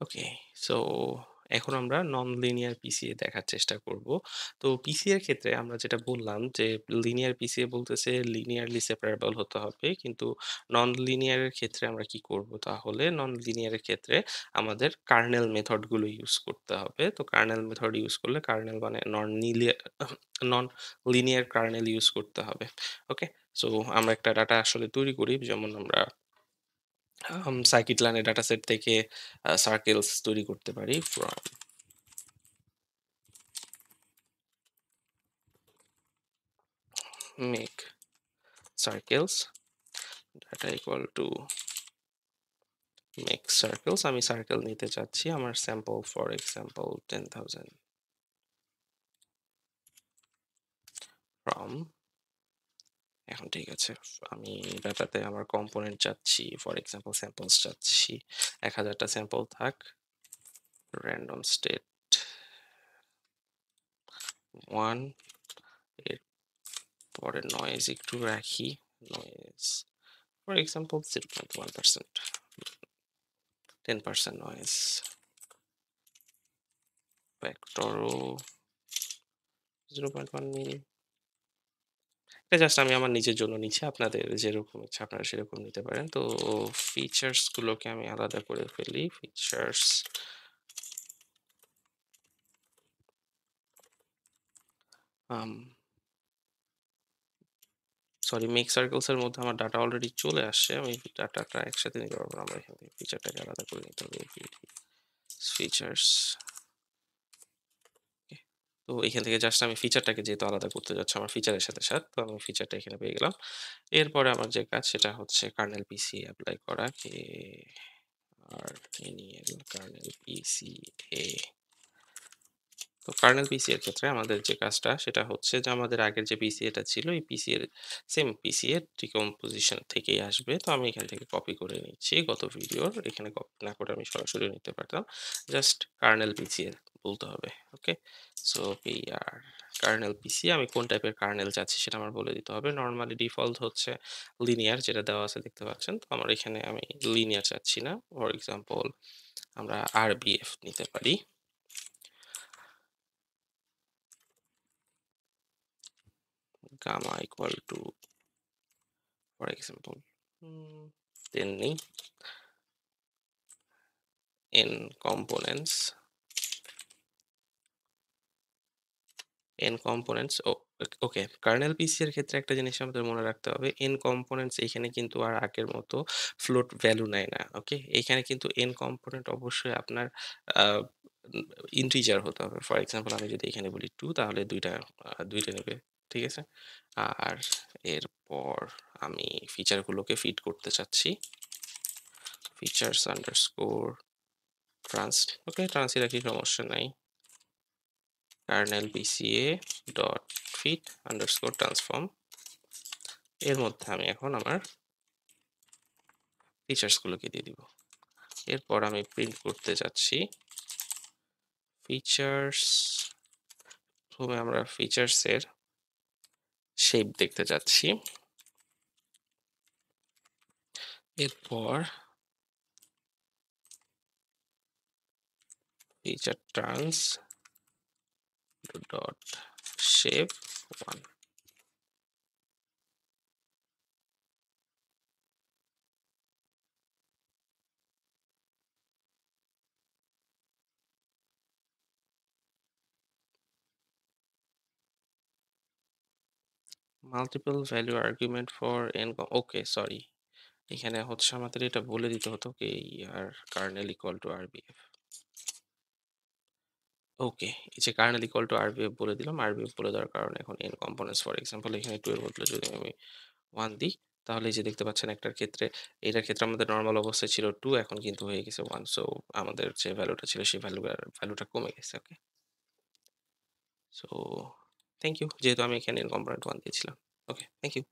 ওকে, so এখন আমরা non linear PCA দেখার চেষ্টা করব। তো পিসিএ এর ক্ষেত্রে আমরা যেটা বললাম যে লিনিয়ার পিসিএ বলতেছে লিনিয়ারলি সেপারেবল হতে হবে। কিন্তু নন লিনিয়ার এর ক্ষেত্রে আমরা কি করব তাহলে? নন লিনিয়ার এর ক্ষেত্রে আমাদের কার্নেল মেথড গুলো ইউজ করতে হবে। তো কার্নেল মেথড ইউজ করলে কার্নেল মানে নন লিনিয়ার কার্নেল ইউজ করতে হবে। ওকে? সো আমরা একটা ডাটা আসলে তৈরি করি, যেমন আমরা scikit-learn এর ডাটাসেট থেকে সার্কেলস তৈরি করতে পারি from make circles data equal to make circles। আমি সার্কেল নিতে চাচ্ছি আমার স্যাম্পল, ফর এক্সাম্পল 10,000 from। এখন ঠিক আছে, আমি ডাটাতে আমার কম্পোনেন্ট চাচ্ছি, ফর এক্সাম্পল স্যাম্পলস চাচ্ছি 1000টা স্যাম্পল থাক, র্যান্ডম স্টেট 1, এর পরে নয়েজ একটু রাখি, নয়েজ ফর এক্সাম্পল 0.1%, 10% নয়েজ, ভেক্টরও 0.1 মিলি। এটা জাস্ট আমি আমার নিজের জন্য নিচ্ছি, আপনাদের যেরকম ইচ্ছা আপনারা সেরকম নিতে পারেন। তো ফিচার্স গুলোকে আমি আলাদা করে ফেলি, ফিচার্স সরি, মেক সার্কেলস এর মধ্যে আমার ডাটা অলরেডি চলে আসছে, আমি ডাটাটা একসাথে নিতে পারবো না, আমরা এখান থেকে ফিচারটাকে আলাদা করে নিতে হবে। ফিচার্স, তো এখান থেকে জাস্ট আমি ফিচারটাকে যেহেতু আলাদা করতে যাচ্ছি আমার ফিচারের সাথে সাথে, তো আমি ফিচারটা এখানে পেয়ে গেলাম। এরপরে আমার যে কাজ সেটা হচ্ছে কার্নেল পিসি অ্যাপ্লাই করা, কে আর কার্নেল পিসি এ। তো কার্নেল পিসি এর ক্ষেত্রে আমাদের যে কাজটা সেটা হচ্ছে যে আমাদের আগের যে পিসি এটা ছিল, এই পিসি এর সেম পিসি এর ডিকম্পোজিশন থেকেই আসবে। তো আমি এখান থেকে কপি করে নিচ্ছি গত ভিডিওর, এখানে কপি না করে আমি সরাসরি নিতে পারতাম, জাস্ট কার্নেল পিসি এর বলতে হবে। ওকে, সো পিআর কার্নেল পিসি, আমি কোন টাইপের কার্নেল চাচ্ছি সেটা আমার বলে দিতে হবে। নর্মালি ডিফল্ট হচ্ছে লিনিয়ার, যেটা দেওয়া আছে দেখতে পাচ্ছেন। তো আমার এখানে আমি লিনিয়ার চাচ্ছি না, ফর এক্সাম্পল আমরা আরবিএফ নিতে পারি। Gamma equal to, for example 10 নেই, n components, okay, kernel PC এর ক্ষেত্রে একটা জিনিস আমাদের মনে রাখতে হবে, n কম্পোনেন্টস এখানে কিন্তু আর আগের মতো ফ্লোট ভ্যালু নেয় না। ওকে, এখানে কিন্তু n কম্পোনেন্ট অবশ্যই আপনার ইন্টিজার হতে হবে। ফর এক্সাম্পল আমি যদি এখানে বলি 2, তাহলে দুইটা নেবে, ঠিক আছে। আর এরপর আমি ফিচারগুলোকে ফিড করতে চাচ্ছি, ফিচার্স আন্ডারস্কোর ট্রান্স, ওকে ট্রান্সই রাখি, সমস্যা নাই। Kernel PCA dot fit underscore transform, এর মধ্যে আমি এখন আমার ফিচার্স গুলোকে দিয়ে দিব। এরপর আমি প্রিন্ট করতে যাচ্ছি ফিচার্স, প্রথমে আমরা ফিচার্স এর শেপ দেখতে যাচ্ছি, এরপর feature trans dot shape 1। Multiple value argument for N, okay sorry, এখানে হচ্ছে আমাদের এটা বলে দিতে হতো কি আর কার্নেল ইকুয়াল টু আরবিএফ। ওকে, এই যে কার্নেল ইকুয়াল টু আরবিএফ বলে দিলাম, আরবিএফ বলে দেওয়ার কারণে এখন এন কম্পোনেন্টস, ফর এক্সাম্পল এখানে 2 এর বদলে যদি আমি 1 দিই, তাহলে এই যে দেখতে পাচ্ছেন একটার ক্ষেত্রে, এটার ক্ষেত্রে আমাদের নর্মাল অবস্থায় ছিল 2, এখন কিন্তু হয়ে গেছে 1। সো আমাদের যে ভ্যালুটা ছিল সেই ভ্যালুটা কমে গেছে। ওকে, সো থ্যাংক ইউ, যেহেতু আমি এখানে এন কম্পোনেন্ট 1 দিয়েছিলাম। ওকে, থ্যাংক ইউ।